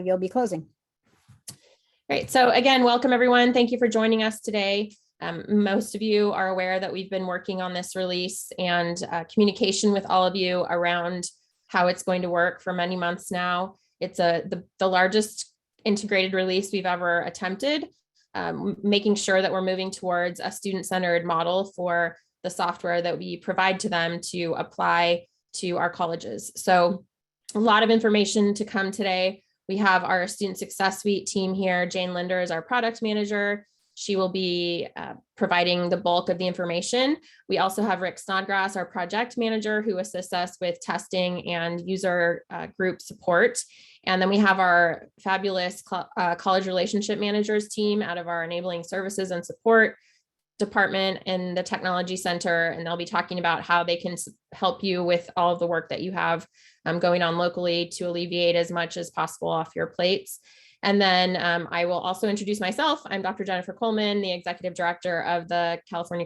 you'll be closing. Great. So again, welcome everyone. Thank you for joining us today. Most of you are aware that we've been working on this release and communication with all of you around how it's going to work for many months now. It's the largest integrated release we've ever attempted, making sure that we're moving towards a student-centered model for the software that we provide to them to apply to our colleges. So a lot of information to come today. We have our Student Success Suite team here. Jane Linder is our product manager. She will be providing the bulk of the information. We also have Rick Snodgrass, our project manager, who assists us with testing and user group support. And then we have our fabulous college relationship managers team out of our enabling services and support department in the technology center. And they'll be talking about how they can help you with all of the work that you have going on locally to alleviate as much as possible off your plates. And then I will also introduce myself. I'm Dr. Jennifer Coleman, the Executive Director of the California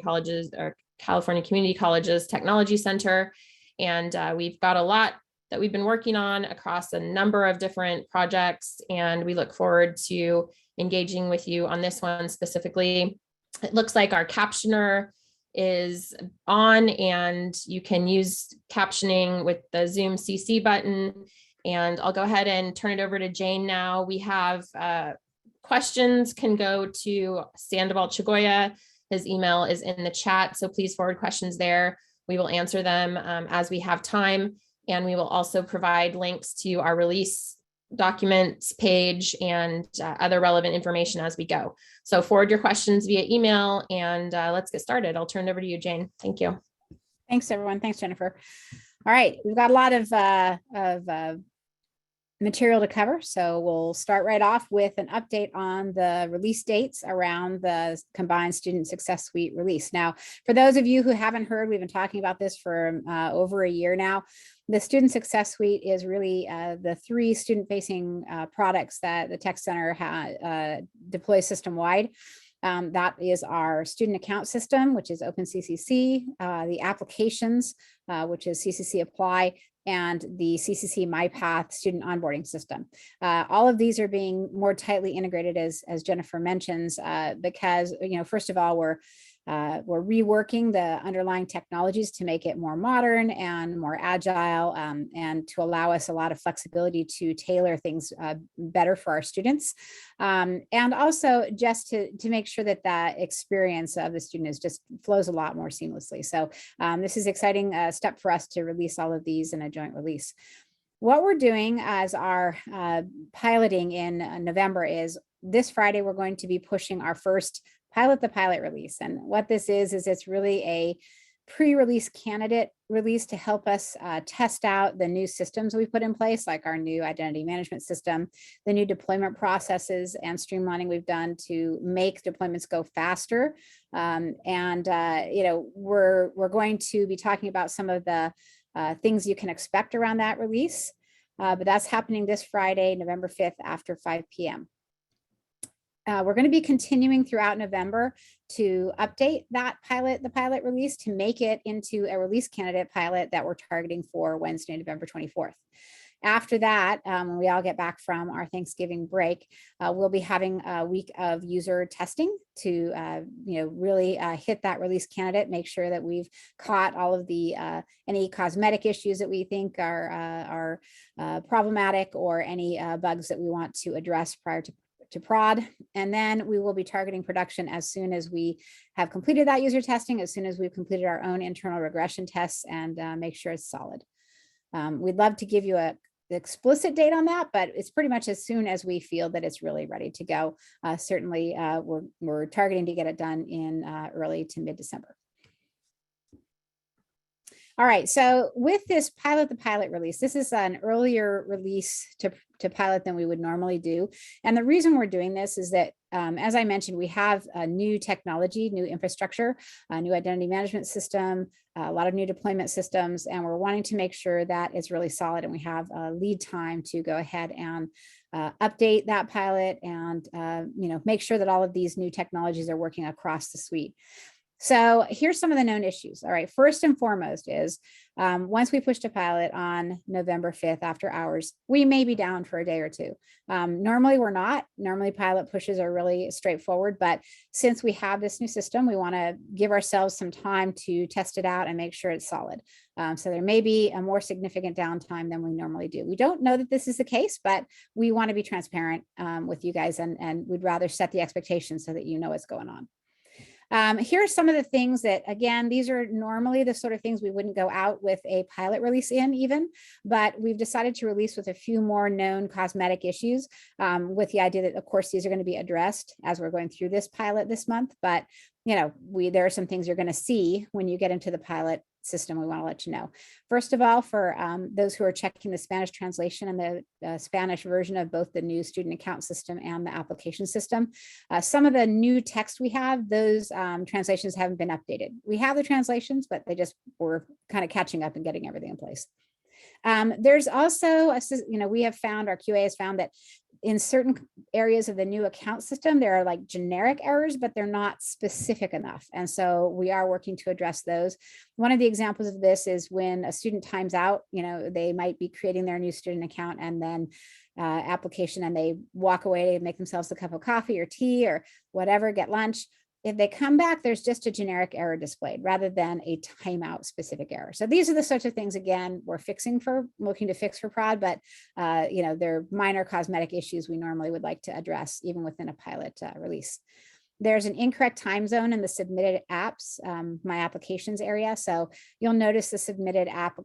Community Colleges Technology Center. And we've got a lot that we've been working on across a number of different projects. And we look forward to engaging with you on this one specifically. It looks like our captioner is on, and you can use captioning with the Zoom CC button. And I'll go ahead and turn it over to Jane now. We have questions can go to Sandoval Chagoya. His email is in the chat, so please forward questions there. We will answer them as we have time. And we will also provide links to our release documents page and other relevant information as we go. So forward your questions via email, and let's get started. I'll turn it over to you, Jane. Thank you. Thanks, everyone. Thanks, Jennifer. All right, we've got a lot of material to cover. So we'll start right off with an update on the release dates around the combined Student Success Suite release. Now, for those of you who haven't heard, we've been talking about this for over a year now. The Student Success Suite is really the three student-facing products that the Tech Center deploys system-wide. That is our student account system, which is Openccc, the applications, which is CCCApply, and the CCC MyPath student onboarding system. All of these are being more tightly integrated, as Jennifer mentions, because, first of all, we're reworking the underlying technologies to make it more modern and more agile, and to allow us a lot of flexibility to tailor things better for our students. And also just to make sure that the experience of the student just flows a lot more seamlessly. So this is an exciting step for us to release all of these in a joint release. What we're doing as our piloting in November is this Friday, we're going to be pushing our first pilot the pilot release. And what this is it's really a pre-release candidate release to help us test out the new systems we put in place, like our new identity management system, the new deployment processes and streamlining we've done to make deployments go faster. We're going to be talking about some of the things you can expect around that release, but that's happening this Friday, November 5th after 5 p.m. We're going to be continuing throughout November to update the pilot release to make it into a release candidate pilot that we're targeting for Wednesday, November 24th. After that, when we all get back from our Thanksgiving break, we'll be having a week of user testing to really hit that release candidate, make sure that we've caught all of the any cosmetic issues that we think are problematic, or any bugs that we want to address prior to prod. And then we will be targeting production as soon as we have completed that user testing, as soon as we've completed our own internal regression tests, and make sure it's solid. We'd love to give you an explicit date on that, but it's pretty much as soon as we feel that it's really ready to go. Certainly, we're targeting to get it done in early to mid-December. All right, so with this pilot the pilot release, this is an earlier release to pilot than we would normally do. And the reason we're doing this is that, as I mentioned, we have a new technology, new infrastructure, a new identity management system, a lot of new deployment systems, and we're wanting to make sure that it's really solid and we have a lead time to go ahead and update that pilot and make sure that all of these new technologies are working across the suite. So here's some of the known issues. All right, first and foremost is once we push to pilot on November 5th after hours, we may be down for a day or two. Normally we're not. Normally pilot pushes are really straightforward, but since we have this new system, we want to give ourselves some time to test it out and make sure it's solid. So there may be a more significant downtime than we normally do. We don't know that this is the case, but we want to be transparent with you guys, and we'd rather set the expectations so that you know what's going on. Here are some of the things that, again, these are normally the sort of things we wouldn't go out with a pilot release in even, but we've decided to release with a few more known cosmetic issues with the idea that, of course, these are going to be addressed as we're going through this pilot this month. But, you know, there are some things you're going to see when you get into the pilot system. We want to let you know. First of all, for those who are checking the Spanish translation and the Spanish version of both the new student account system and the application system, some of the new text we have, those translations haven't been updated. We have the translations, but we're kind of catching up and getting everything in place. There's also, we have found, our QA has found that in certain areas of the new account system, there are like generic errors, but they're not specific enough. And so we are working to address those. One of the examples of this is when a student times out, they might be creating their new student account and then application, and they walk away to make themselves a cup of coffee or tea or whatever, get lunch. If they come back, there's just a generic error displayed rather than a timeout specific error. So these are the sorts of things, again, we're looking to fix for prod, but they're minor cosmetic issues we normally would like to address even within a pilot release. There's an incorrect time zone in the submitted apps, my applications area. So you'll notice the submitted app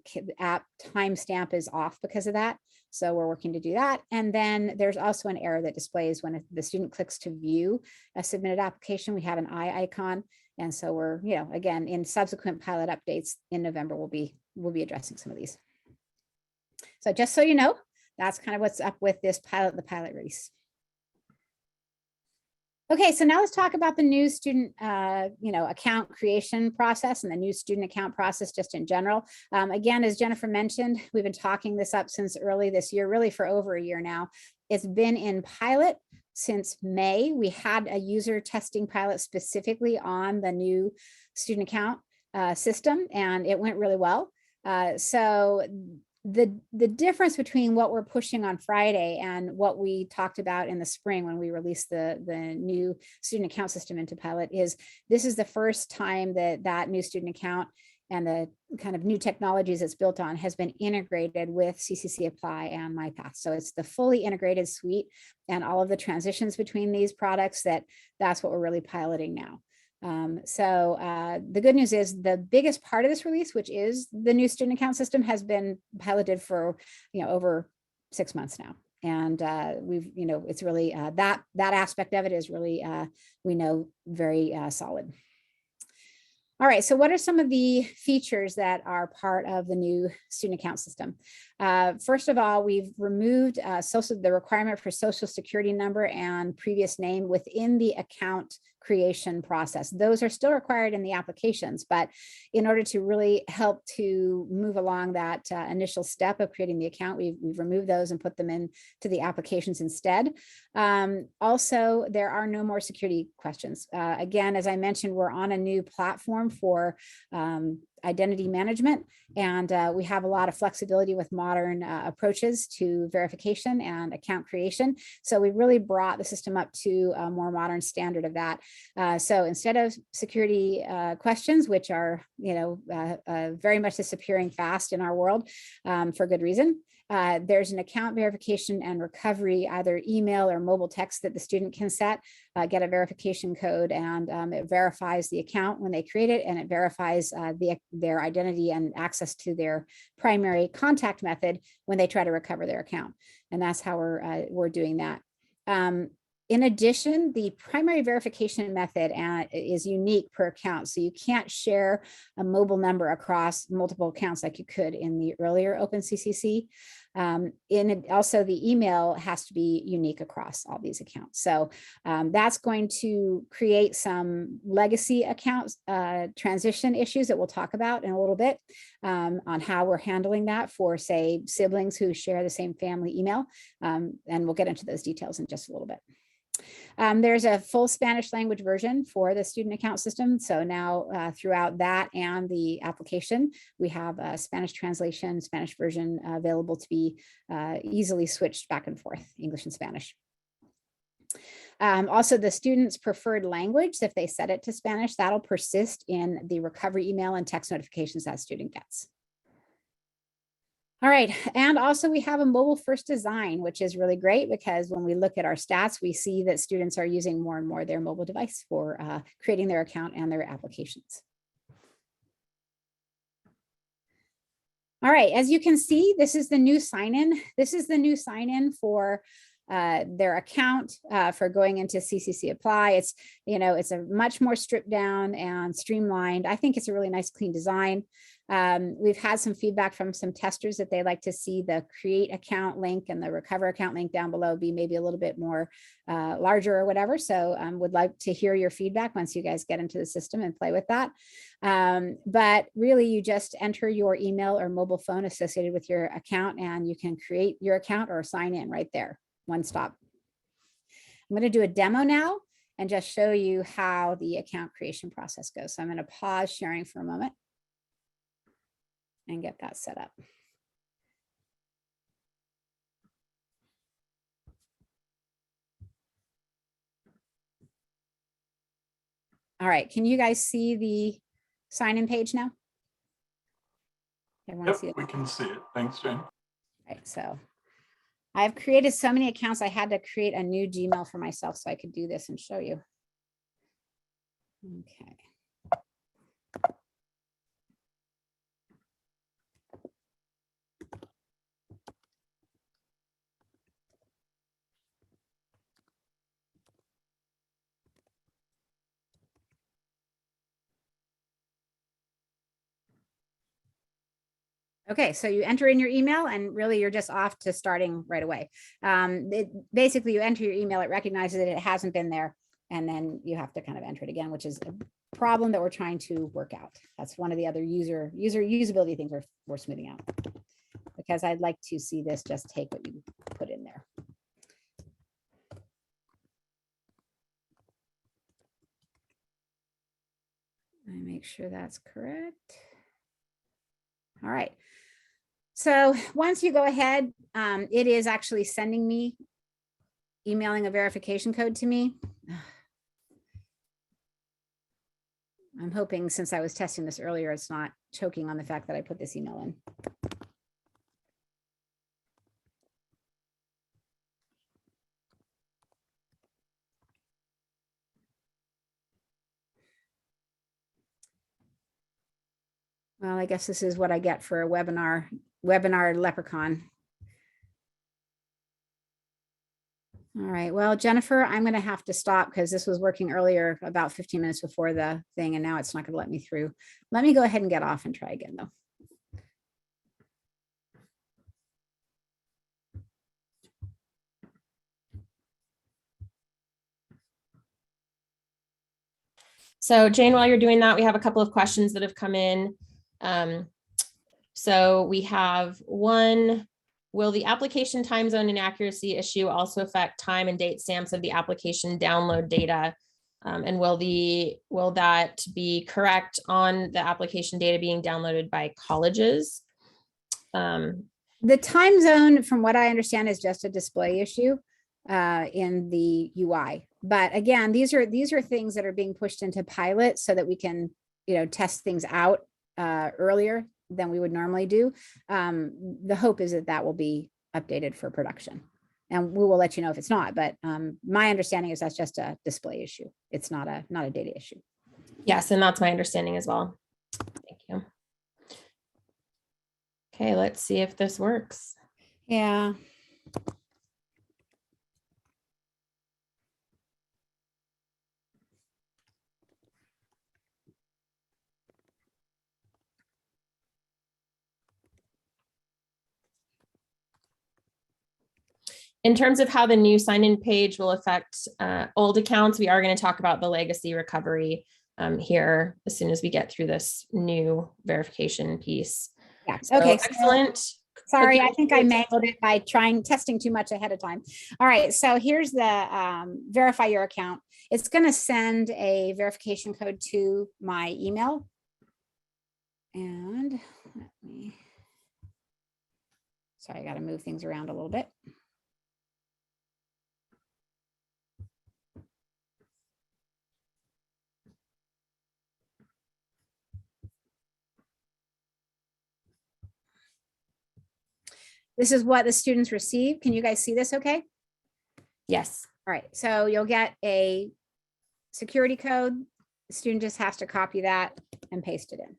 timestamp is off because of that. So we're working to do that. And then there's also an error that displays when the student clicks to view a submitted application, we have an eye icon. And so we're, again, in subsequent pilot updates in November, we'll be addressing some of these. So just so you know, that's kind of what's up with this the pilot release. Okay, so now let's talk about the new student, account creation process and the new student account process just in general. Again, as Jennifer mentioned, we've been talking this up since early this year, really for over a year now. It's been in pilot since May. We had a user testing pilot specifically on the new student account system, and it went really well. So the difference between what we're pushing on Friday and what we talked about in the spring when we released the new student account system into pilot is this is the first time that new student account and the kind of new technologies it's built on has been integrated with CCCApply and MyPath. So it's the fully integrated suite and all of the transitions between these products that's what we're really piloting now. The good news is the biggest part of this release, which is the new student account system, has been piloted for over 6 months now. And it's really that aspect of it is really we know very solid. All right, so what are some of the features that are part of the new student account system? First of all, we've removed the requirement for social security number and previous name within the account creation process. Those are still required in the applications, but in order to really help to move along that initial step of creating the account, we've removed those and put them into the applications instead. Also, there are no more security questions. Again, as I mentioned, we're on a new platform for identity management, and we have a lot of flexibility with modern approaches to verification and account creation. So we really brought the system up to a more modern standard of that. So instead of security questions, which are very much disappearing fast in our world for good reason, there's an account verification and recovery, either email or mobile text that the student can set, get a verification code, and it verifies the account when they create it, and it verifies their identity and access to their primary contact method when they try to recover their account. And that's how we're doing that. In addition, the primary verification method is unique per account. So you can't share a mobile number across multiple accounts like you could in the earlier Openccc. Also, the email has to be unique across all these accounts. So that's going to create some legacy accounts transition issues that we'll talk about in a little bit on how we're handling that for, say, siblings who share the same family email. And we'll get into those details in just a little bit. There's a full Spanish language version for the student account system. So now throughout that and the application, we have a Spanish translation, Spanish version available to be easily switched back and forth, English and Spanish. Also, the student's preferred language, if they set it to Spanish, that'll persist in the recovery email and text notifications that student gets. All right, and also we have a mobile first design, which is really great because when we look at our stats, we see that students are using more and more their mobile device for creating their account and their applications. All right, as you can see, this is the new sign-in. This is the new sign-in for their account for going into CCCApply. It's, it's a much more stripped down and streamlined. I think it's a really nice, clean design. We've had some feedback from some testers that they like to see the create account link and the recover account link down below be maybe a little bit more larger or whatever. So would like to hear your feedback once you guys get into the system and play with that. But really you just enter your email or mobile phone associated with your account and you can create your account or sign in right there, one stop. I'm going to do a demo now and just show you how the account creation process goes. So I'm going to pause sharing for a moment and get that set up. All right, can you guys see the sign-in page now? Everyone Yep, see it? we can see it. Thanks, Jane. All right, so I've created so many accounts, I had to create a new Gmail for myself so I could do this and show you. Okay. Okay, so you enter in your email and really you're just off to starting right away. Basically you enter your email, it recognizes that it hasn't been there, and then you have to kind of enter it again, which is a problem that we're trying to work out. That's one of the other usability things we're smoothing out, because I'd like to see this just take what you put in there. I make sure that's correct. All right. So once you go ahead, it is actually sending me, emailing a verification code to me. I'm hoping, since I was testing this earlier, it's not choking on the fact that I put this email in. Well, I guess this is what I get for a webinar leprechaun. All right, well, Jennifer, I'm going to have to stop because this was working earlier about 15 minutes before the thing, and now it's not going to let me through. Let me go ahead and get off and try again, though. So Jane, while you're doing that, we have a couple of questions that have come in. So we have one: will the application time zone inaccuracy issue also affect time and date stamps of the application download data? And will that be correct on the application data being downloaded by colleges? The time zone, from what I understand, is just a display issue in the UI. But again, these are things that are being pushed into pilot so that we can, test things out earlier than we would normally do. The hope is that will be updated for production, and we will let you know if it's not. But my understanding is that's just a display issue. It's not a data issue. Yes, and that's my understanding as well. Thank you. Okay, let's see if this works. Yeah. In terms of how the new sign-in page will affect old accounts, we are going to talk about the legacy recovery here as soon as we get through this new verification piece. Yeah. So, okay. Excellent Sorry, I think I mangled it by testing too much ahead of time. All right, so here's the verify your account. It's going to send a verification code to my email. And let me, sorry, I got to move things around a little bit. This is what the students receive. Can you guys see this okay? Yes. All right, so you'll get a security code. The student just has to copy that and paste it in.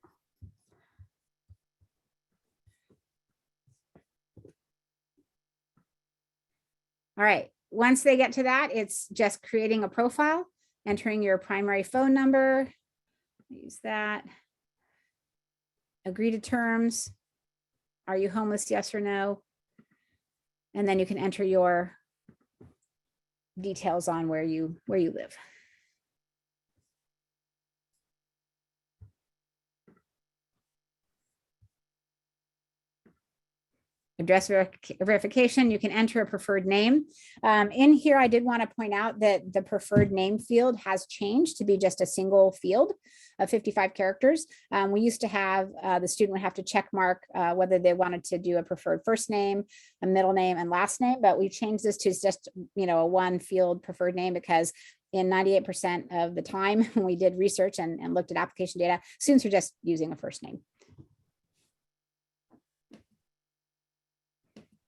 All right, once they get to that, it's just creating a profile, entering your primary phone number, use that, agree to terms. Are you homeless, yes or no? And then you can enter your details on where you live. Address verification, you can enter a preferred name. In here, I did want to point out that the preferred name field has changed to be just a single field of 55 characters. We used to have the student would have to check mark whether they wanted to do a preferred first name, a middle name, and last name, but we changed this to just, a one field preferred name because in 98% of the time when we did research and looked at application data, students are just using a first name.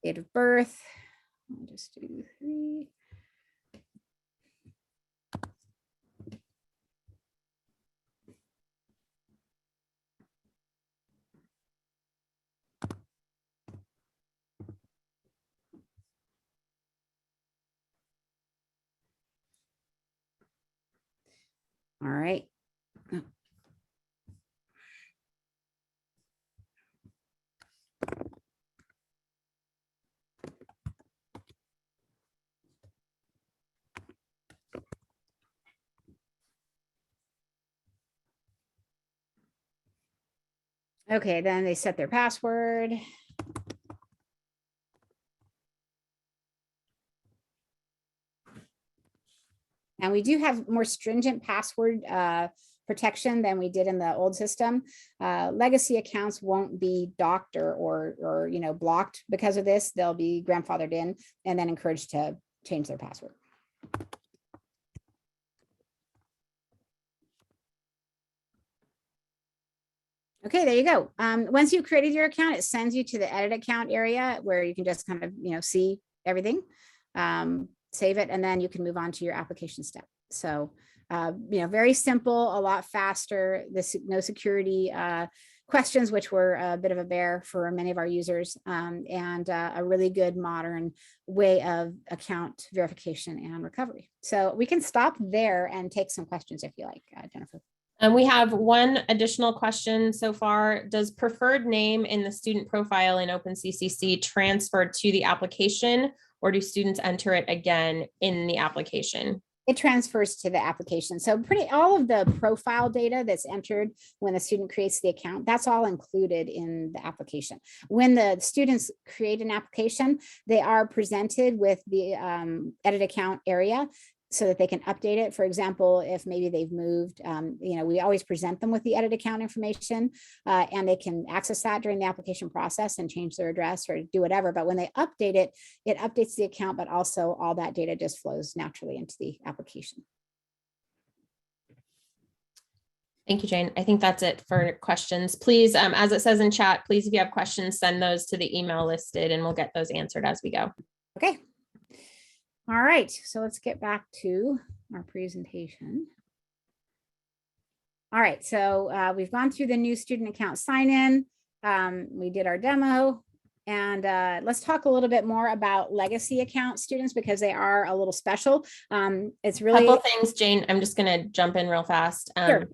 Date of birth, I'll just do 3. All right. Okay, then they set their password. And we do have more stringent password protection than we did in the old system. Legacy accounts won't be docked or blocked because of this. They'll be grandfathered in and then encouraged to change their password. Okay, there you go. Once you've created your account, it sends you to the edit account area where you can just kind of, see everything, save it, and then you can move on to your application step. So, very simple, a lot faster. This no security questions, which were a bit of a bear for many of our users, and a really good modern way of account verification and recovery. So we can stop there and take some questions if you like, Jennifer. And we have one additional question so far. Does preferred name in the student profile in Openccc transfer to the application, or do students enter it again in the application? It transfers to the application. So all of the profile data that's entered when the student creates the account, that's all included in the application. When the students create an application, they are presented with the edit account area so that they can update it. For example, if maybe they've moved, we always present them with the edit account information and they can access that during the application process and change their address or do whatever. But when they update it, it updates the account, but also all that data just flows naturally into the application. Thank you, Jane. I think that's it for questions. Please, as it says in chat, please, if you have questions, send those to the email listed and we'll get those answered as we go. Okay. All right, so let's get back to our presentation. All right, so we've gone through the new student account sign-in. We did our demo, and let's talk a little bit more about legacy account students because they are a little special. It's really a couple things, Jane. I'm just going to jump in real fast. Sure.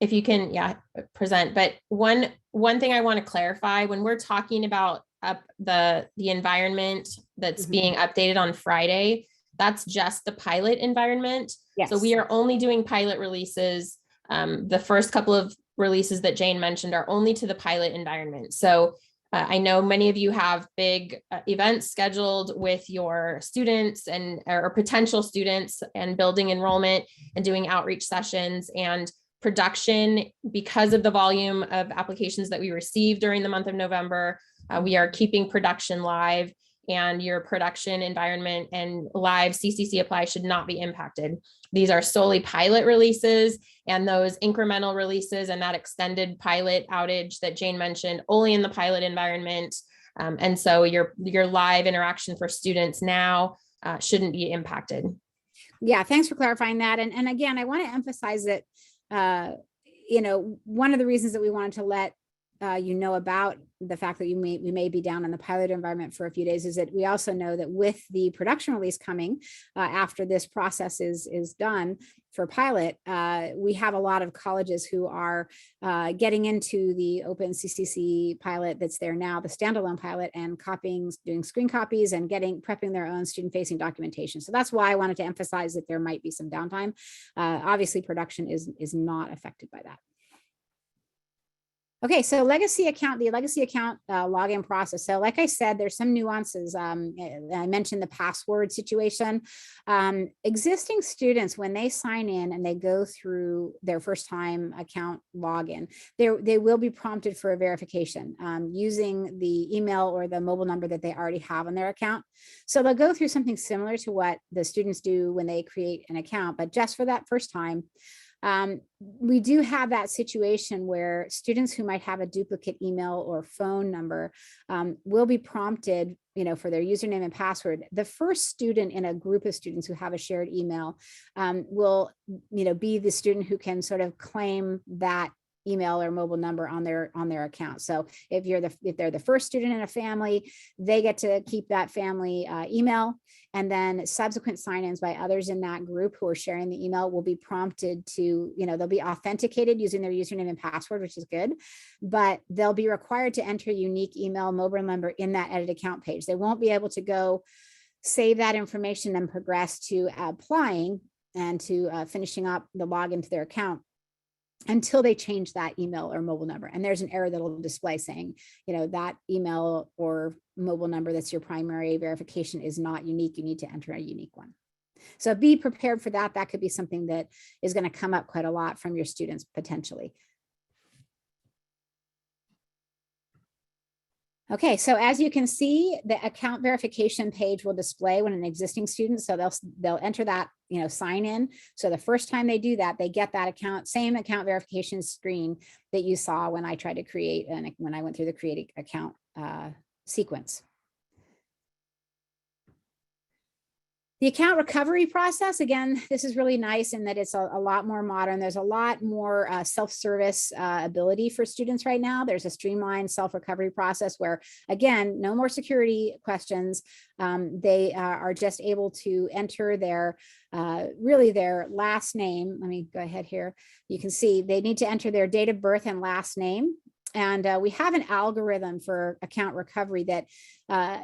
If you can, present. But one thing I want to clarify when we're talking about the environment that's being updated on Friday, that's just the pilot environment. Yes. So we are only doing pilot releases. The first couple of releases that Jane mentioned are only to the pilot environment. So I know many of you have big events scheduled with your students or potential students, and building enrollment and doing outreach sessions and production. Because of the volume of applications that we received during the month of November, we are keeping production live, and your production environment and live CCCApply should not be impacted. These are solely pilot releases, and those incremental releases and that extended pilot outage that Jane mentioned, only in the pilot environment. And so your live interaction for students now shouldn't be impacted. Yeah, thanks for clarifying that. And again, I want to emphasize that, one of the reasons that we wanted to let you know about the fact that we may be down in the pilot environment for a few days is that we also know that with the production release coming after this process is done for pilot, we have a lot of colleges who are getting into the Openccc pilot that's there now, the standalone pilot, and doing screen copies and prepping their own student-facing documentation. So that's why I wanted to emphasize that there might be some downtime. Obviously, production is not affected by that. Okay, so the legacy account login process. So like I said, there's some nuances. I mentioned the password situation. Existing students, when they sign in and they go through their first time account login, they will be prompted for a verification using the email or the mobile number that they already have on their account. So they'll go through something similar to what the students do when they create an account, but just for that first time. We do have that situation where students who might have a duplicate email or phone number will be prompted, for their username and password. The first student in a group of students who have a shared email will, be the student who can sort of claim that email or mobile number on their account. So if they're the first student in a family, they get to keep that family email, and then subsequent sign-ins by others in that group who are sharing the email will be prompted to, they'll be authenticated using their username and password, which is good, but they'll be required to enter a unique email, mobile number in that edit account page. They won't be able to go save that information and progress to applying and to finishing up the login to their account until they change that email or mobile number. And there's an error that will display saying, that email or mobile number that's your primary verification is not unique. You need to enter a unique one. So be prepared for that. That could be something that is going to come up quite a lot from your students potentially. Okay, so as you can see, the account verification page will display when an existing student, so they'll enter that, sign in. So the first time they do that, they get that same account verification screen that you saw when I tried to create, and when I went through the create account sequence. The account recovery process, again, this is really nice in that it's a lot more modern. There's a lot more self-service ability for students right now. There's a streamlined self-recovery process where, again, no more security questions. They are just able to enter their last name. Let me go ahead here. You can see they need to enter their date of birth and last name. And we have an algorithm for account recovery that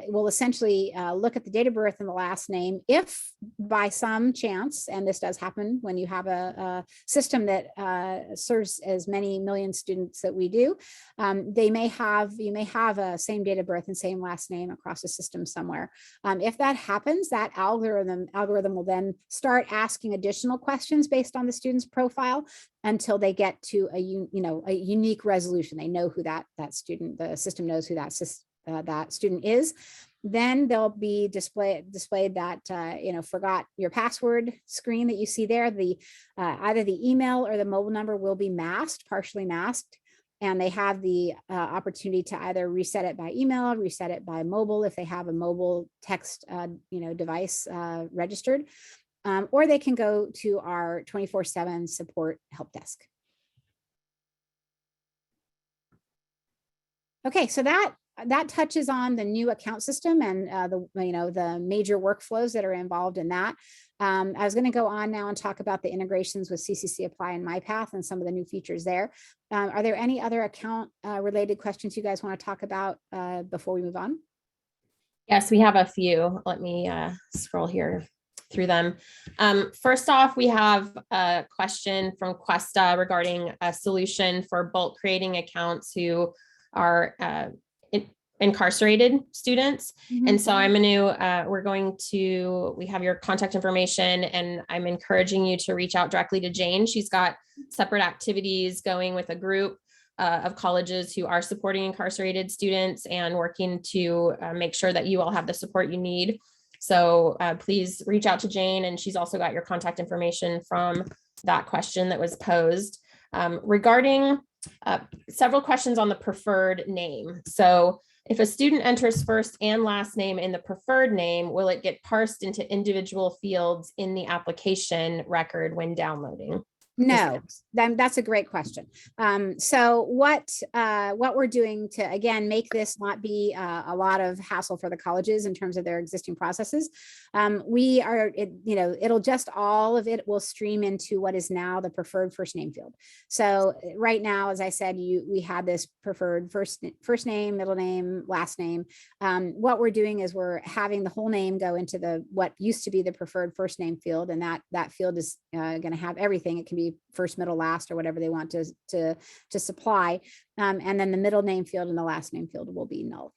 will essentially look at the date of birth and the last name. If by some chance, and this does happen when you have a system that serves as many million students that we do, you may have a same date of birth and same last name across the system somewhere. If that happens, that algorithm will then start asking additional questions based on the student's profile until they get to a unique resolution. They know who that student, the system knows who that student is. Then there'll be displayed that forgot your password screen that you see there. Either the email or the mobile number will be masked, partially masked, and they have the opportunity to either reset it by email, reset it by mobile if they have a mobile text device registered. Or they can go to our 24/7 support help desk. Okay, so that touches on the new account system and the major workflows that are involved in that. I was going to go on now and talk about the integrations with CCCApply and MyPath and some of the new features there. Are there any other account related questions you guys want to talk about before we move on? Yes, we have a few. Let me scroll here through them. First off, we have a question from Questa regarding a solution for bulk creating accounts who are incarcerated students. Mhm. And so I'm we have your contact information, and I'm encouraging you to reach out directly to Jane. She's got separate activities going with a group of colleges who are supporting incarcerated students and working to make sure that you all have the support you need. So please reach out to Jane, and she's also got your contact information from that question that was posed. Regarding several questions on the preferred name. So if a student enters first and last name in the preferred name, will it get parsed into individual fields in the application record when downloading? No, that's a great question. So what we're doing to, again, make this not be a lot of hassle for the colleges in terms of their existing processes, it'll just, all of it will stream into what is now the preferred first name field. So right now, as I said, we had this preferred first name, middle name, last name. What we're doing is we're having the whole name go into what used to be the preferred first name field, and that field is going to have everything. It can be first, middle, last, or whatever they want to supply. And then the middle name field and the last name field will be null.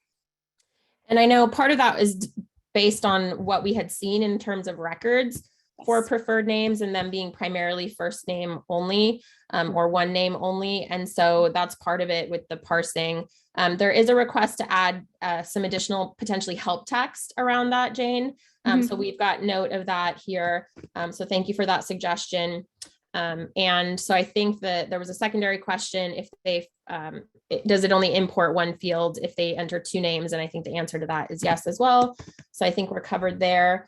And I know part of that is based on what we had seen in terms of records for preferred names, and them being primarily first name only, or one name only. And so that's part of it with the parsing. There is a request to add some additional potentially help text around that, Jane. So we've got note of that here. So thank you for that suggestion. And so I think that there was a secondary question, if does it only import one field if they enter two names? And I think the answer to that is yes as well. So I think we're covered there.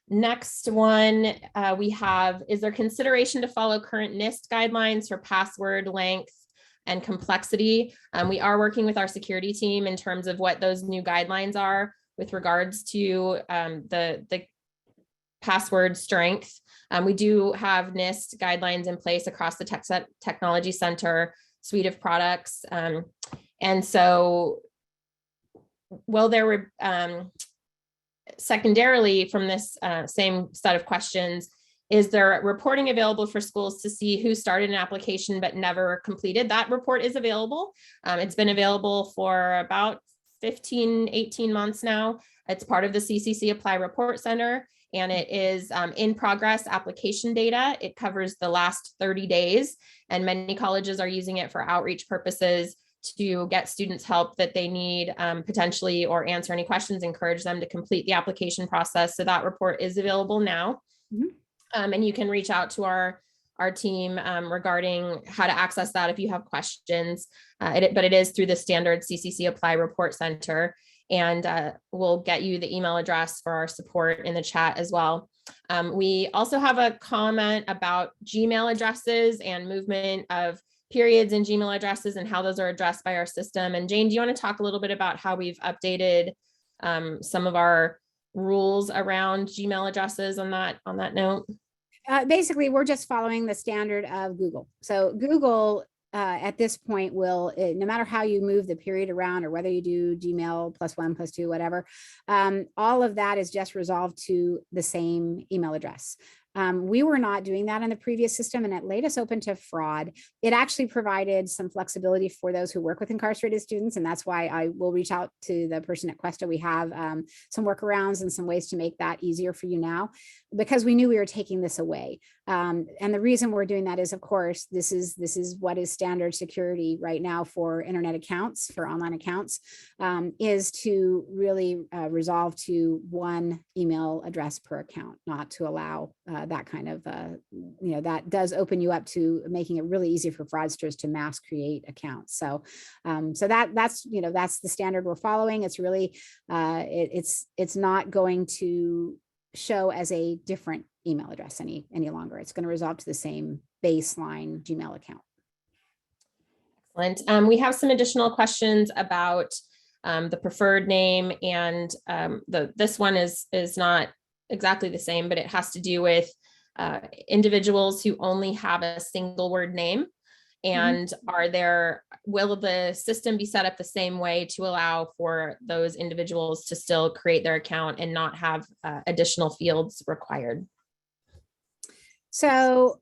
Next one we have, is there consideration to follow current Nist guidelines for password length and complexity? We are working with our security team in terms of what those new guidelines are with regards to the password strength. We do have Nist guidelines in place across the Technology Center suite of products. And so, well, there were secondarily from this same set of questions, is there reporting available for schools to see who started an application but never completed? That report is available. It's been available for about 15, 18 months now. It's part of the CCCApply Report Center, and it is in progress application data. It covers the last 30 days, and many colleges are using it for outreach purposes to get students help that they need potentially, or answer any questions, encourage them to complete the application process. So that report is available now. And you can reach out to our team regarding how to access that if you have questions. But it is through the standard CCCApply Report Center, and we'll get you the email address for our support in the chat as well. We also have a comment about Gmail addresses and movement of periods in Gmail addresses and how those are addressed by our system. And Jane, do you want to talk a little bit about how we've updated some of our rules around Gmail addresses on that note? Basically, we're just following the standard of Google. So Google at this point will, no matter how you move the period around, or whether you do Gmail +1, +2, whatever, all of that is just resolved to the same email address. We were not doing that in the previous system, and it laid us open to fraud. It actually provided some flexibility for those who work with incarcerated students, and that's why I will reach out to the person at Questa. We have some workarounds and some ways to make that easier for you now, because we knew we were taking this away. And the reason we're doing that is, of course, this is what is standard security right now for internet accounts, for online accounts, is to really resolve to one email address per account, not to allow that kind of, that does open you up to making it really easy for fraudsters to mass create accounts. So, that's the standard we're following. It's really, it's not going to show as a different email address any longer. It's going to resolve to the same baseline Gmail account. Excellent. We have some additional questions about the preferred name, and this one is not exactly the same, but it has to do with individuals who only have a single word name. And will the system be set up the same way to allow for those individuals to still create their account and not have additional fields required? So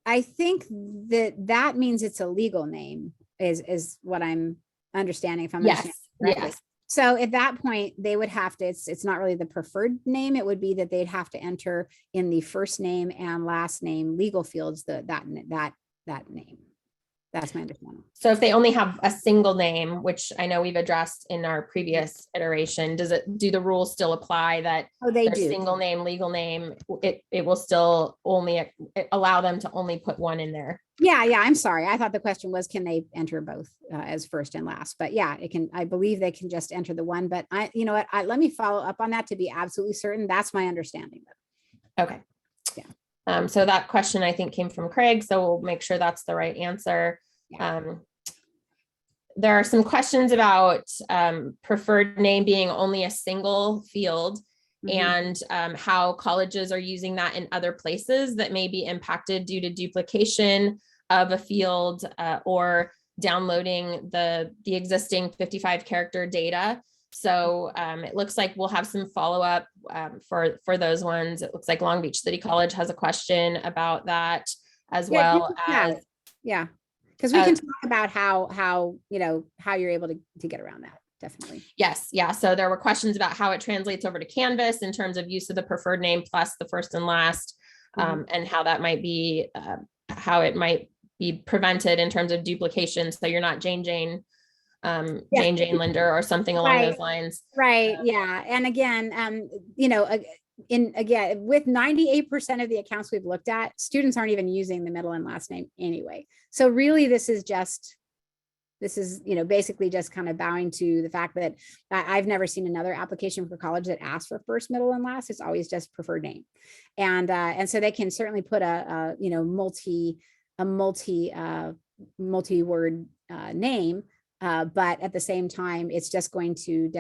I think that means it's a legal name is what I'm understanding if I'm Yes. understanding correctly. Yes. So at that point, they would have to, it's not really the preferred name. It would be that they'd have to enter in the first name and last name legal fields, that name. That's my understanding. So if they only have a single name, which I know we've addressed in our previous iteration, do the rules still apply that They their do. single name, legal name, it will still only allow them to only put one in there? Yeah. I'm sorry. I thought the question was, can they enter both as first and last? But yeah, it can. I believe they can just enter the one. But you know what? Let me follow up on that to be absolutely certain. That's my understanding. Okay. Yeah. So that question I think came from Craig. So we'll make sure that's the right answer. Yeah. There are some questions about preferred name being only a single field, and how colleges are using that in other places that may be impacted due to duplication of a field or downloading the existing 55 character data. So it looks like we'll have some follow-up for those ones. It looks like Long Beach City College has a question about that as well as. Yeah. Because we can talk about how you're able to get around that. Definitely. Yes. Yeah. So there were questions about how it translates over to Canvas in terms of use of the preferred name plus the first and last, and how that might be, how it might be prevented in terms of duplication. So you're not Jane Linder or something along those lines. Right. Yeah. And again, with 98% of the accounts we've looked at, students aren't even using the middle and last name anyway. So really, this is basically just kind of bowing to the fact that I've never seen another application for college that asks for first, middle, and last. It's always just preferred name. And so they can certainly put a multi-word name. But at the same time, it's just going to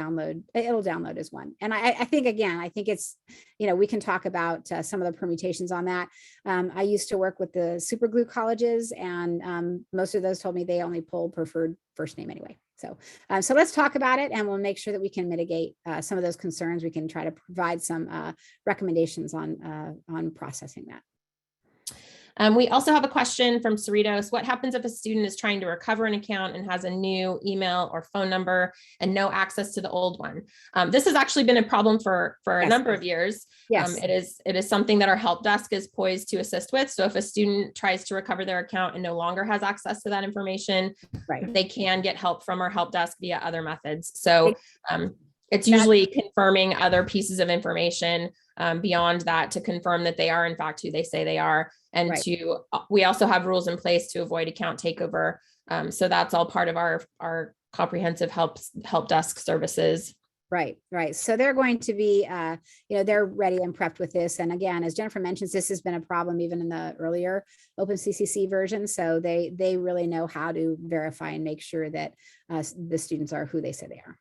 it'll download as one. And I think it's, we can talk about some of the permutations on that. I used to work with the super glue colleges, and most of those told me they only pull preferred first name anyway. So let's talk about it, and we'll make sure that we can mitigate some of those concerns. We can try to provide some recommendations on processing that. We also have a question from Cerritos. What happens if a student is trying to recover an account and has a new email or phone number and no access to the old one? This has actually been a problem for a number of years. Yes. It is something that our help desk is poised to assist with. So if a student tries to recover their account and no longer has access to that information, they can get help from our help desk via other methods. So it's usually confirming other pieces of information beyond that to confirm that they are in fact who they say they are. And we also have rules in place to avoid account takeover. So that's all part of our comprehensive help desk services. Right. So they're going to be, they're ready and prepped with this. And again, as Jennifer mentions, this has been a problem even in the earlier Openccc version. So they really know how to verify and make sure that the students are who they say they are.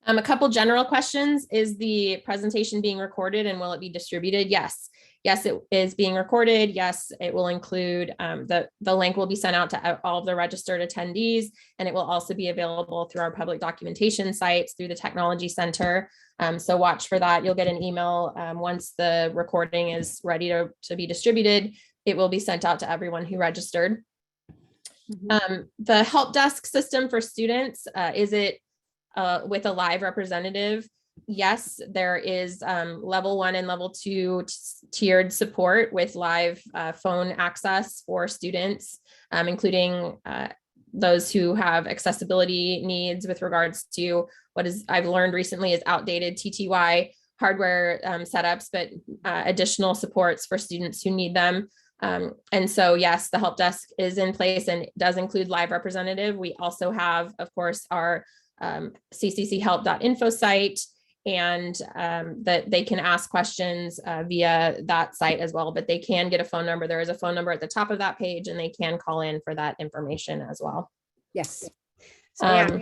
A couple general questions. Is the presentation being recorded and will it be distributed? Yes, it is being recorded. Yes, it will include, the link will be sent out to all of the registered attendees, and it will also be available through our public documentation sites through the Technology Center. So watch for that. You'll get an email once the recording is ready to be distributed. It will be sent out to everyone who registered. The help desk system for students, is it with a live representative? Yes, there is level 1 and level 2 tiered support with live phone access for students, including those who have accessibility needs with regards to I've learned recently is outdated TTY hardware setups, but additional supports for students who need them. And so, yes, the help desk is in place and does include live representative. We also have, of course, our ccchelp.info site, and that they can ask questions via that site as well, but they can get a phone number. There is a phone number at the top of that page, and they can call in for that information as well. Yes. So,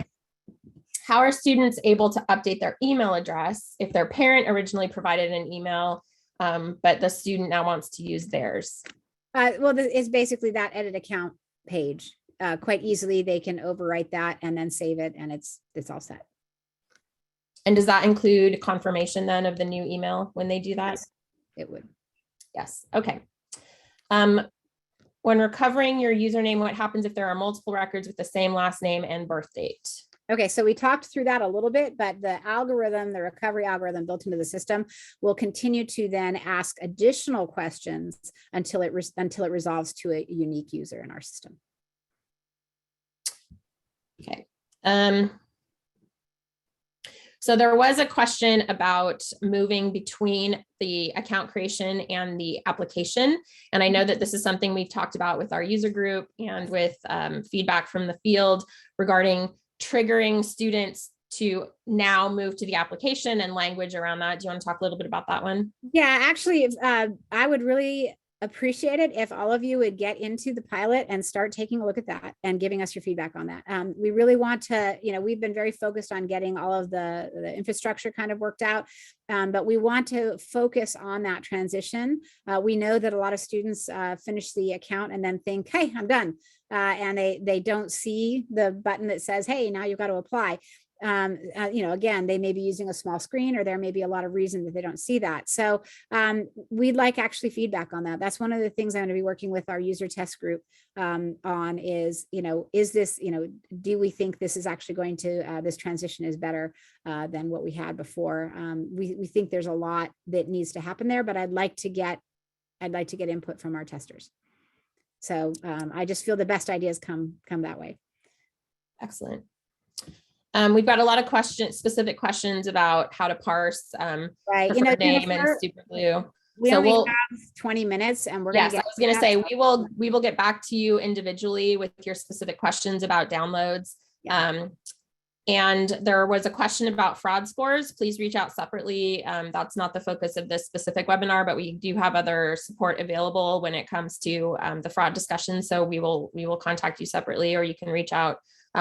how are students able to update their email address if their parent originally provided an email, but the student now wants to use theirs? Well, it's basically that edit account page. Quite easily, they can overwrite that and then save it, and it's all set. And does that include confirmation then of the new email when they do that? Yes, it would. Yes. Okay. When recovering your username, what happens if there are multiple records with the same last name and birth date? Okay, so we talked through that a little bit, but the algorithm, the recovery algorithm built into the system, will continue to then ask additional questions until it resolves to a unique user in our system. Okay. So there was a question about moving between the account creation and the application. And I know that this is something we've talked about with our user group and with feedback from the field regarding triggering students to now move to the application and language around that. Do you want to talk a little bit about that one? Yeah, actually, I would really appreciate it if all of you would get into the pilot and start taking a look at that and giving us your feedback on that. We really want to, we've been very focused on getting all of the infrastructure kind of worked out, but we want to focus on that transition. We know that a lot of students finish the account and then think, hey, I'm done. And they don't see the button that says, hey, now you've got to apply. Again, they may be using a small screen, or there may be a lot of reason that they don't see that. So we'd like actually feedback on that. That's one of the things I'm going to be working with our user test group on is, is this, do we think this is actually going to, this transition is better than what we had before? We think there's a lot that needs to happen there, but I'd like to get input from our testers. So I just feel the best ideas come that way. Excellent. We've got a lot of specific questions about how to parse right. name and super glue. We only have 20 minutes and we're going to get. I was going to say, we will get back to you individually with your specific questions about downloads. Yeah. And there was a question about fraud scores. Please reach out separately. That's not the focus of this specific webinar, but we do have other support available when it comes to the fraud discussion. So we will contact you separately, or you can reach out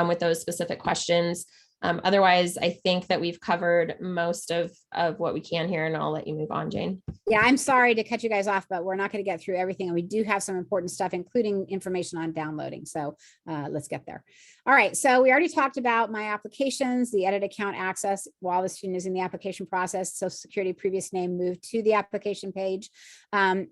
with those specific questions. Otherwise, I think that we've covered most of what we can here, and I'll let you move on, Jane. Yeah, I'm sorry to cut you guys off, but we're not going to get through everything. And we do have some important stuff, including information on downloading. So let's get there. All right, so we already talked about my applications, the edit account access while the student is in the application process, Social Security previous name moved to the application page.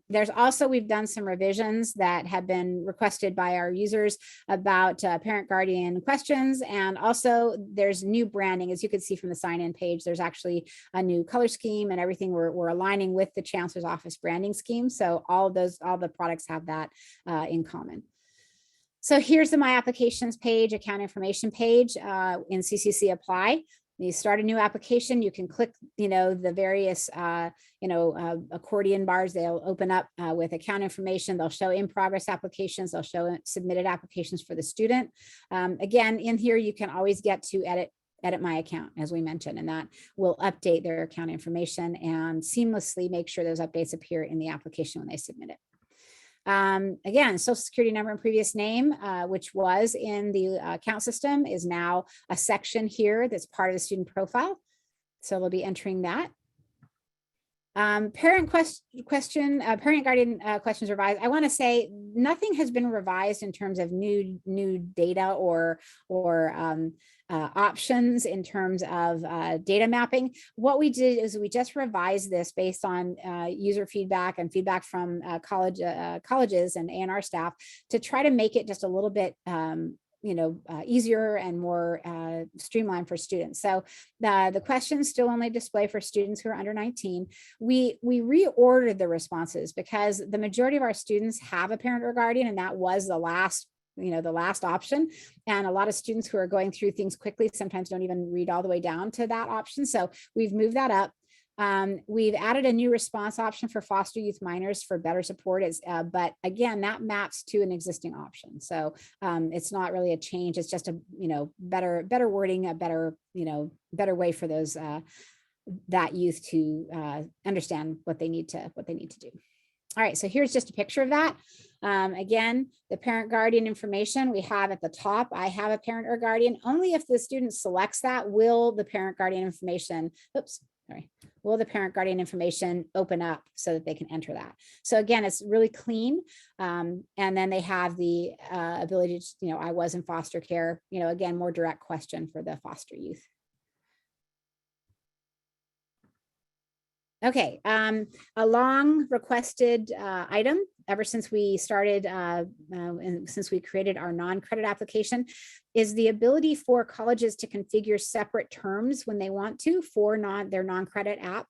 There's also, we've done some revisions that have been requested by our users about parent guardian questions. And also there's new branding. As you can see from the sign-in page, there's actually a new color scheme and everything. We're aligning with the Chancellor's Office branding scheme. So all the products have that in common. So here's the My Applications page, account information page in CCCApply. You start a new application, you can click, the various, accordion bars. They'll open up with account information. They'll show in progress applications. They'll show submitted applications for the student. Again, in here, you can always get to edit my account, as we mentioned, and that will update their account information and seamlessly make sure those updates appear in the application when they submit it. Again, Social Security number and previous name, which was in the account system, is now a section here that's part of the student profile. So they'll be entering that. Parent guardian questions revised. I want to say nothing has been revised in terms of new data or options in terms of data mapping. What we did is we just revised this based on user feedback and feedback from colleges and A&R staff to try to make it just a little bit easier and more streamlined for students. So the questions still only display for students who are under 19. We reordered the responses because the majority of our students have a parent or guardian, and that was the last option. And a lot of students who are going through things quickly sometimes don't even read all the way down to that option. So we've moved that up. We've added a new response option for foster youth minors for better support. But again, that maps to an existing option. So it's not really a change. It's just a, better wording, a better way for those, that youth to understand what they need to do. All right, so here's just a picture of that. Again, the parent guardian information we have at the top. I have a parent or guardian. Only if the student selects that will the parent guardian information, will the parent guardian information open up so that they can enter that. So again, it's really clean. And then they have the ability to, I was in foster care, again, more direct question for the foster youth. Okay, a long requested item ever since we started and since we created our non-credit application is the ability for colleges to configure separate terms when they want to for their non-credit app.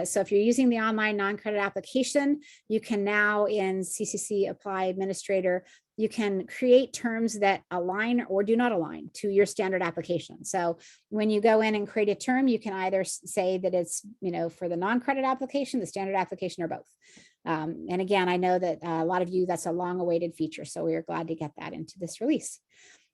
So if you're using the online non-credit application, you can now in CCCApply Administrator, you can create terms that align or do not align to your standard application. So when you go in and create a term, you can either say that it's, for the non-credit application, the standard application, or both. And again, I know that a lot of you, that's a long awaited feature. So we are glad to get that into this release.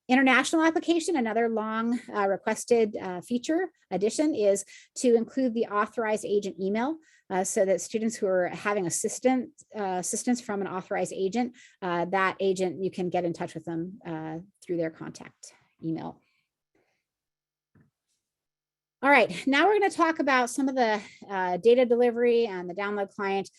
International application, another long requested feature addition is to include the authorized agent email so that students who are having assistance from an authorized agent, that agent, you can get in touch with them through their contact email. All right, now we're going to talk about some of the data delivery and the download client.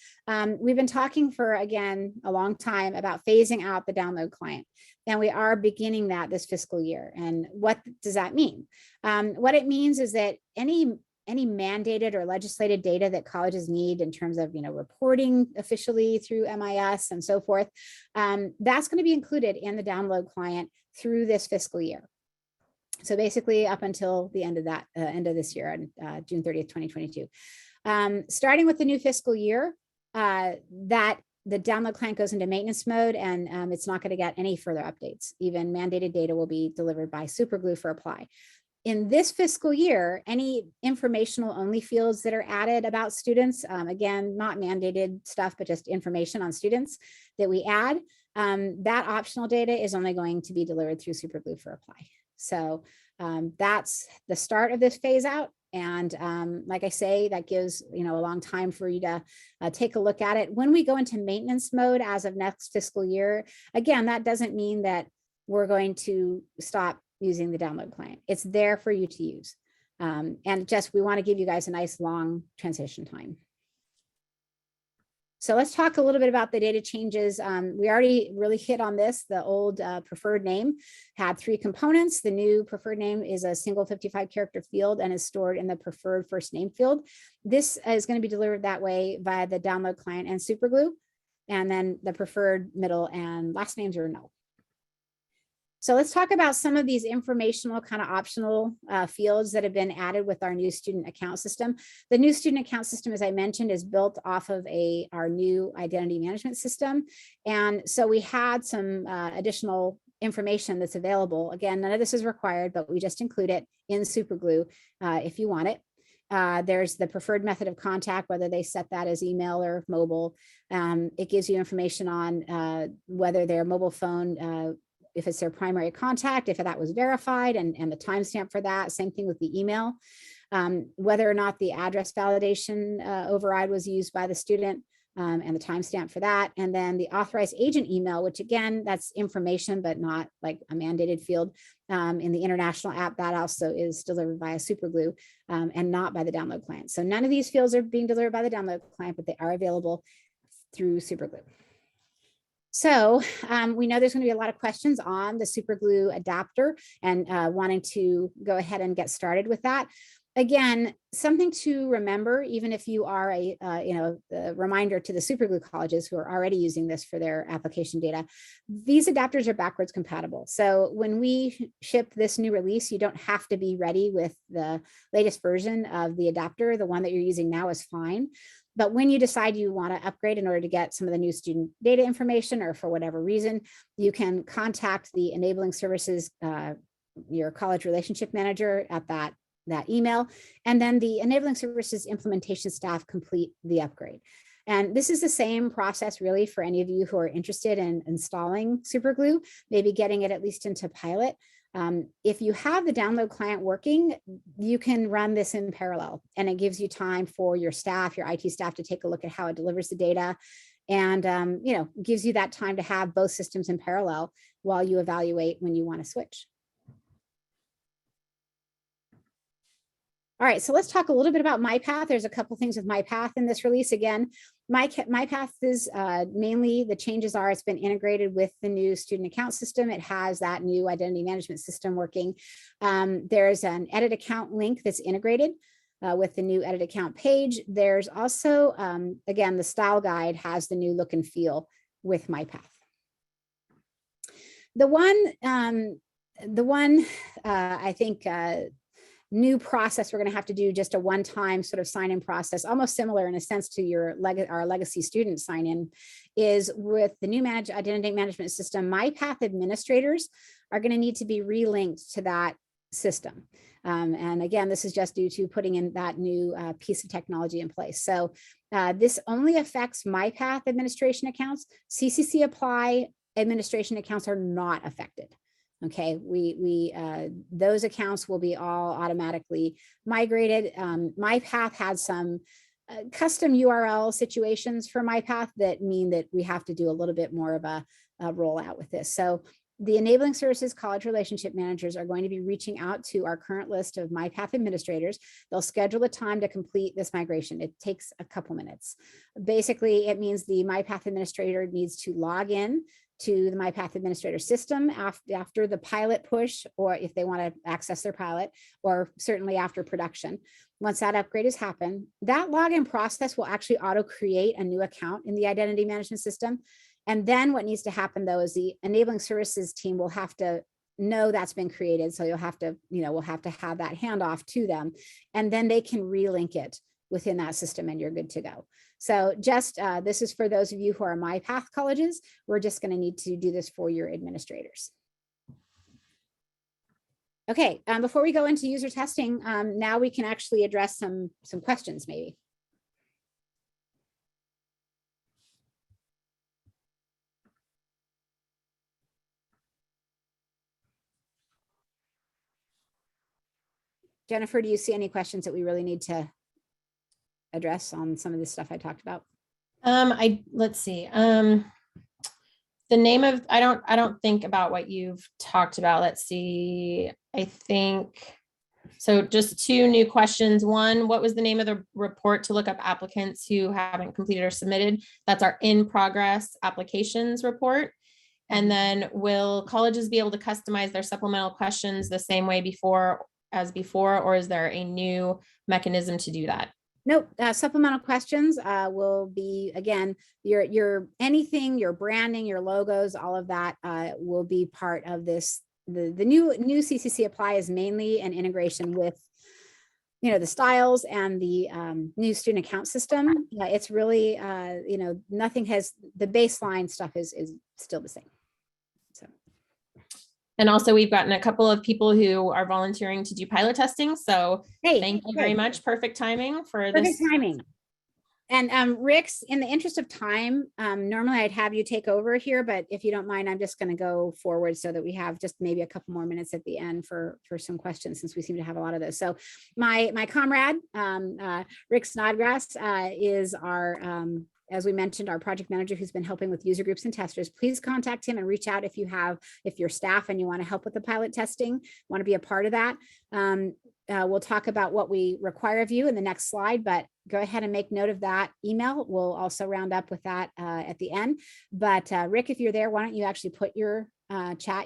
We've been talking for, again, a long time about phasing out the download client, and we are beginning that this fiscal year. And what does that mean? What it means is that any mandated or legislated data that colleges need in terms of, reporting officially through MIS and so forth, that's going to be included in the download client through this fiscal year. So basically up until the end of that, end of this year, on June 30th, 2022. Starting with the new fiscal year, that the download client goes into maintenance mode, and it's not going to get any further updates. Even mandated data will be delivered by Superglue for apply. In this fiscal year, any informational only fields that are added about students, again, not mandated stuff, but just information on students that we add, that optional data is only going to be delivered through Superglue for apply. So that's the start of this phase out. And like I say, that gives a long time for you to take a look at it. When we go into maintenance mode as of next fiscal year, again, that doesn't mean that we're going to stop using the download client. It's there for you to use. And just, we want to give you guys a nice long transition time. So let's talk a little bit about the data changes. We already really hit on this. The old preferred name had 3 components. The new preferred name is a single 55-character field and is stored in the preferred first name field. This is going to be delivered that way via the download client and Superglue. And then the preferred middle and last names are null. So let's talk about some of these informational kind of optional fields that have been added with our new student account system. The new student account system, as I mentioned, is built off of our new identity management system. And so we had some additional information that's available. Again, none of this is required, but we just include it in Superglue if you want it. There's the preferred method of contact, whether they set that as email or mobile. It gives you information on whether their mobile phone, if it's their primary contact, if that was verified, and the timestamp for that. Same thing with the email. Whether or not the address validation override was used by the student, and the timestamp for that. And then the authorized agent email, which again, that's information, but not like a mandated field. In the international app, that also is delivered via Superglue and not by the download client. So none of these fields are being delivered by the download client, but they are available through Superglue. So we know there's going to be a lot of questions on the Superglue adapter and wanting to go ahead and get started with that. Again, something to remember, even if you are a reminder to the Superglue colleges who are already using this for their application data, these adapters are backwards compatible. So when we ship this new release, you don't have to be ready with the latest version of the adapter. The one that you're using now is fine. But when you decide you want to upgrade in order to get some of the new student data information, or for whatever reason, you can contact the enabling services, your college relationship manager at that email, and then the enabling services implementation staff complete the upgrade. And this is the same process really for any of you who are interested in installing Superglue, maybe getting it at least into pilot. If you have the download client working, you can run this in parallel, and it gives you time for your staff, your IT staff, to take a look at how it delivers the data, and gives you that time to have both systems in parallel while you evaluate when you want to switch. All right, so let's talk a little bit about MyPath. There's a couple things with MyPath in this release. Again, MyPath is mainly, the changes are it's been integrated with the new student account system. It has that new identity management system working. There's an edit account link that's integrated with the new edit account page. There's also, again, the style guide has the new look and feel with MyPath. The one I think new process we're going to have to do, just a one-time sort of sign-in process, almost similar in a sense to our legacy student sign-in, is with the new identity management system. MyPath administrators are going to need to be relinked to that system. And again, this is just due to putting in that new piece of technology in place. So this only affects MyPath administration accounts. CCCApply administration accounts are not affected. Okay, those accounts will be all automatically migrated. MyPath had some custom URL situations for MyPath that mean that we have to do a little bit more of a rollout with this. So the Enabling Services College Relationship Managers are going to be reaching out to our current list of MyPath administrators. They'll schedule a time to complete this migration. It takes a couple minutes. Basically, it means the MyPath administrator needs to log in to the MyPath administrator system after the pilot push, or if they want to access their pilot, or certainly after production. Once that upgrade has happened, that login process will actually auto create a new account in the identity management system. And then what needs to happen, though, is the enabling services team will have to know that's been created. So you'll have to, we'll have to have that handoff to them, and then they can relink it within that system and you're good to go. So just this is for those of you who are MyPath colleges. We're just going to need to do this for your administrators. Okay, before we go into user testing, now we can actually address some questions maybe. Jennifer, do you see any questions that we really need to address on some of the stuff I talked about? Let's see. The name of, I don't think about what you've talked about. Let's see. I think, so just two new questions. One, what was the name of the report to look up applicants who haven't completed or submitted? That's our in progress applications report. And then will colleges be able to customize their supplemental questions the same way as before, or is there a new mechanism to do that? Nope. Supplemental questions will be, again, your anything, your branding, your logos, all of that will be part of this. The new CCCApply is mainly an integration with, the styles and the new student account system. It's really, nothing has, the baseline stuff is still the same. So. And also we've gotten a couple of people who are volunteering to do pilot testing. So hey, thank you very much. Perfect timing for Perfect this. timing. And Rick's, in the interest of time, normally I'd have you take over here, but if you don't mind, I'm just going to go forward so that we have just maybe a couple more minutes at the end for some questions, since we seem to have a lot of those. So my comrade, Rick Snodgrass, is our, as we mentioned, our project manager who's been helping with user groups and testers. Please contact him and reach out if you're staff and you want to help with the pilot testing, want to be a part of that. We'll talk about what we require of you in the next slide, but go ahead and make note of that email. We'll also round up with that at the end. But Rick, if you're there, why don't you actually put your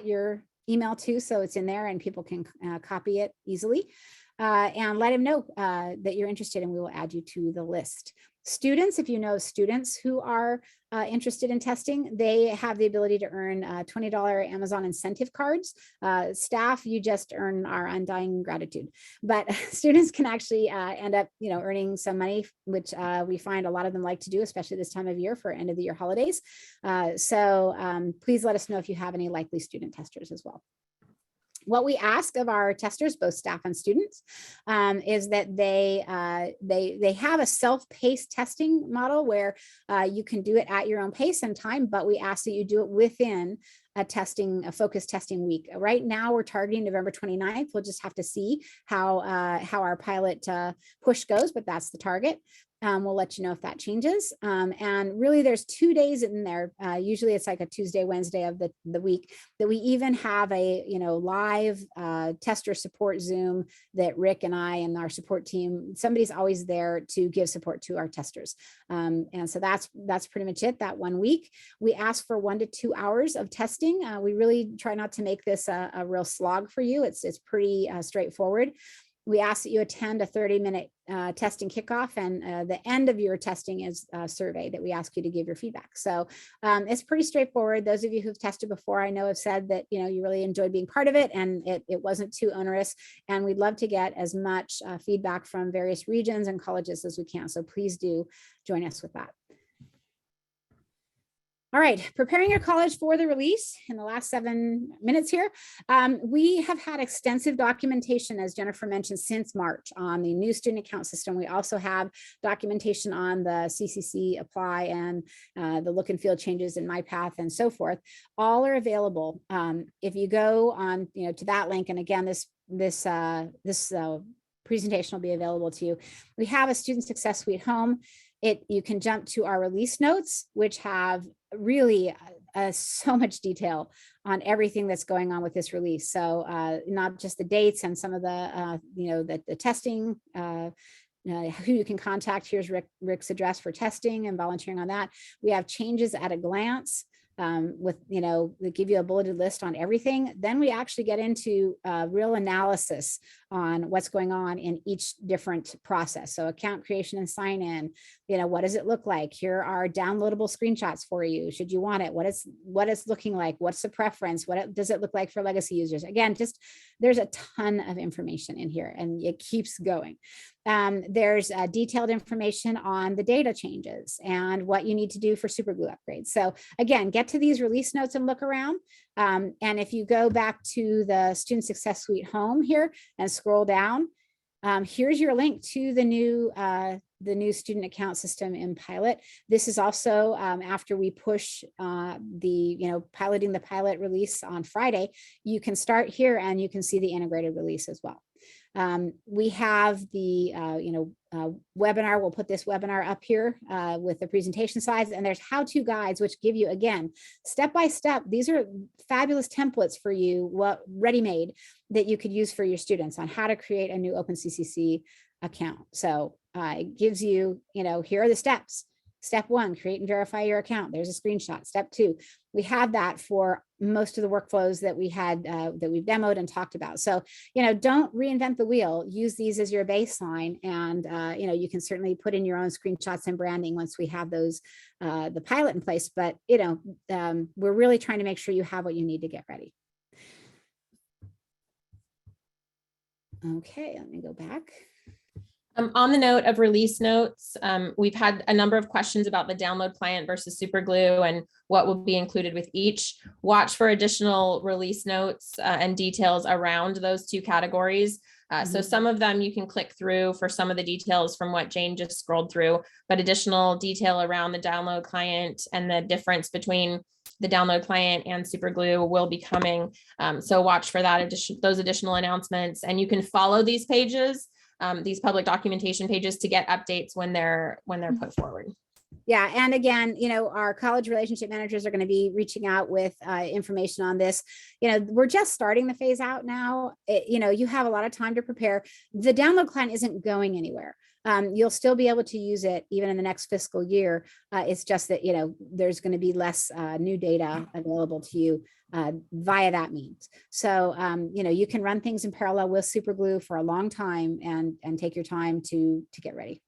your email too, so it's in there and people can copy it easily, and let him know that you're interested, and we will add you to the list. Students, if you know students who are interested in testing, they have the ability to earn $20 Amazon incentive cards. Staff, you just earn our undying gratitude. But students can actually end up, earning some money, which we find a lot of them like to do, especially this time of year for end of the year holidays. So please let us know if you have any likely student testers as well. What we ask of our testers, both staff and students, is that they have a self-paced testing model where you can do it at your own pace and time, but we ask that you do it within a focused testing week. Right now, we're targeting November 29th. We'll just have to see how our pilot push goes, but that's the target. We'll let you know if that changes. And really there's 2 days in there. Usually it's like a Tuesday, Wednesday of the week that we even have a, live tester support Zoom that Rick and I and our support team, somebody's always there to give support to our testers. And so that's pretty much it. That 1 week, we ask for 1 to 2 hours of testing. We really try not to make this a real slog for you. It's pretty straightforward. we ask that you attend a 30-minute testing kickoff, and the end of your testing is a survey that we ask you to give your feedback. So it's pretty straightforward. Those of you who've tested before, I know have said that, you know, you really enjoyed being part of it, and it wasn't too onerous. And we'd love to get as much feedback from various regions and colleges as we can. So please do join us with that. All right, preparing your college for the release in the last 7 minutes here. We have had extensive documentation, as Jennifer mentioned, since March on the new student account system. We also have documentation on the CCCApply and the look and feel changes in MyPath and so forth. All are available. If you go on, you know, to that link, and again, this presentation will be available to you. We have a student success suite home. You can jump to our release notes, which have really so much detail on everything that's going on with this release. So not just the dates and some of the, you know, the testing, who you can contact. Here's Rick's address for testing and volunteering on that. We have changes at a glance. With, you know, they give you a bulleted list on everything. Then we actually get into real analysis on what's going on in each different process. So account creation and sign in, you know, what does it look like? Here are downloadable screenshots for you. Should you want it? What it's looking like? What's the preference? Does it look like for legacy users? Again, just there's a ton of information in here, and it keeps going. There's detailed information on the data changes and what you need to do for superglue upgrades. So again, get to these release notes and look around. And if you go back to the Student Success Suite home here and scroll down, here's your link to the new student account system in pilot. This is also after we push piloting the pilot release on Friday. You can start here and you can see the integrated release as well. We have the webinar. We'll put this webinar up here with the presentation slides, and there's how-to guides which give you, again, step-by-step. These are fabulous templates for you, ready-made, that you could use for your students on how to create a new OpenCCC account. So it gives you, here are the steps. Step 1, create and verify your account. There's a screenshot. Step 2, we have that for most of the workflows that we had, that we've demoed and talked about. So, don't reinvent the wheel. Use these as your baseline. And, you can certainly put in your own screenshots and branding once we have those, the pilot in place. But, we're really trying to make sure you have what you need to get ready. Okay, let me go back. On the note of release notes, we've had a number of questions about the download client versus superglue and what will be included with each. Watch for additional release notes and details around those two categories. So some of them you can click through for some of the details from what Jane just scrolled through, but additional detail around the download client and the difference between the download client and superglue will be coming. So watch for that those additional announcements, and you can follow these pages, these public documentation pages, to get updates when they're put forward. Yeah. And again, our college relationship managers are going to be reaching out with information on this. We're just starting the phase out now. You have a lot of time to prepare. The download client isn't going anywhere. You'll still be able to use it even in the next fiscal year. It's just that, there's going to be less new data available to you via that means. So, you can run things in parallel with superglue for a long time and take your time to get ready.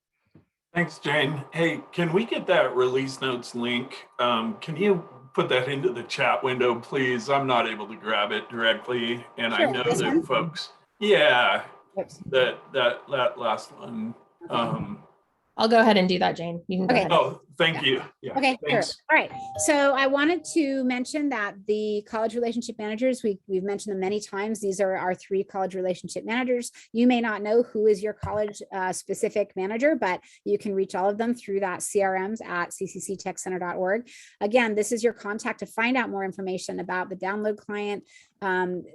Thanks, Jane. Hey, can we get that release notes link? Can you put that into the chat window, please? I'm not able to grab it directly. And sure, I know that folks, yeah, that last one. Okay. I'll go ahead and do that, Jane. You can go ahead. Oh, thank you. Yeah, okay, thanks. Sure. All right. So I wanted to mention that the college relationship managers, we've mentioned them many times. These are our 3 college relationship managers. You may not know who is your college specific manager, but you can reach all of them through that CRMs at ccctechcenter.org. Again, this is your contact to find out more information about the download client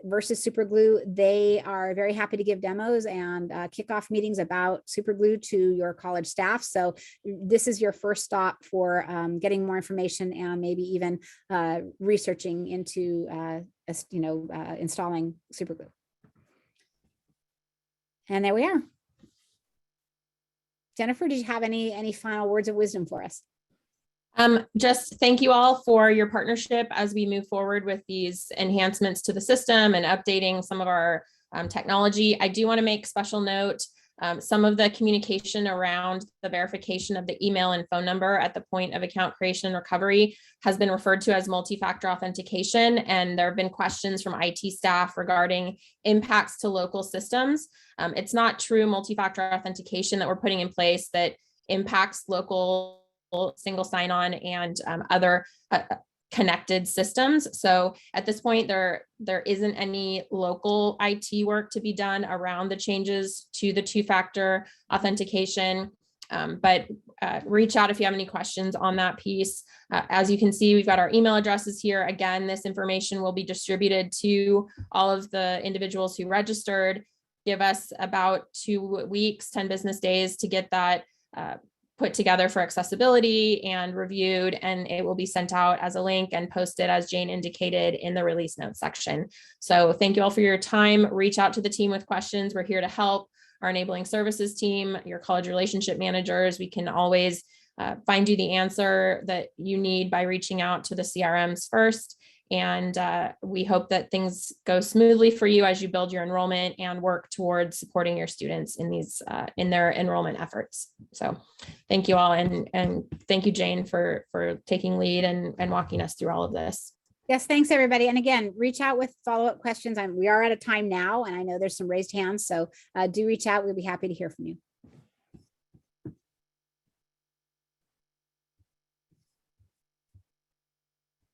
versus superglue. They are very happy to give demos and kickoff meetings about superglue to your college staff. So this is your first stop for getting more information and maybe even researching into installing superglue. And there we are. Jennifer, did you have any final words of wisdom for us? Just thank you all for your partnership as we move forward with these enhancements to the system and updating some of our technology. I do want to make special note, some of the communication around the verification of the email and phone number at the point of account creation and recovery has been referred to as multi-factor authentication. And there have been questions from IT staff regarding impacts to local systems. It's not true multi-factor authentication that we're putting in place that impacts local single sign-on and other connected systems. So at this point, there isn't any local IT work to be done around the changes to the two-factor authentication. But reach out if you have any questions on that piece. As you can see, we've got our email addresses here. Again, this information will be distributed to all of the individuals who registered. Give us about 2 weeks, 10 business days to get that put together for accessibility and reviewed, and it will be sent out as a link and posted, as Jane indicated, in the release notes section. So thank you all for your time. Reach out to the team with questions. We're here to help. Our enabling services team, your college relationship managers, we can always find you the answer that you need by reaching out to the CRMs first. And we hope that things go smoothly for you as you build your enrollment and work towards supporting your students in these in their enrollment efforts. So thank you all, and thank you, Jane, for taking lead and walking us through all of this. Yes, thanks everybody. And again, reach out with follow-up questions. We are out of time now, and I know there's some raised hands, so do reach out. We'll be happy to hear from you.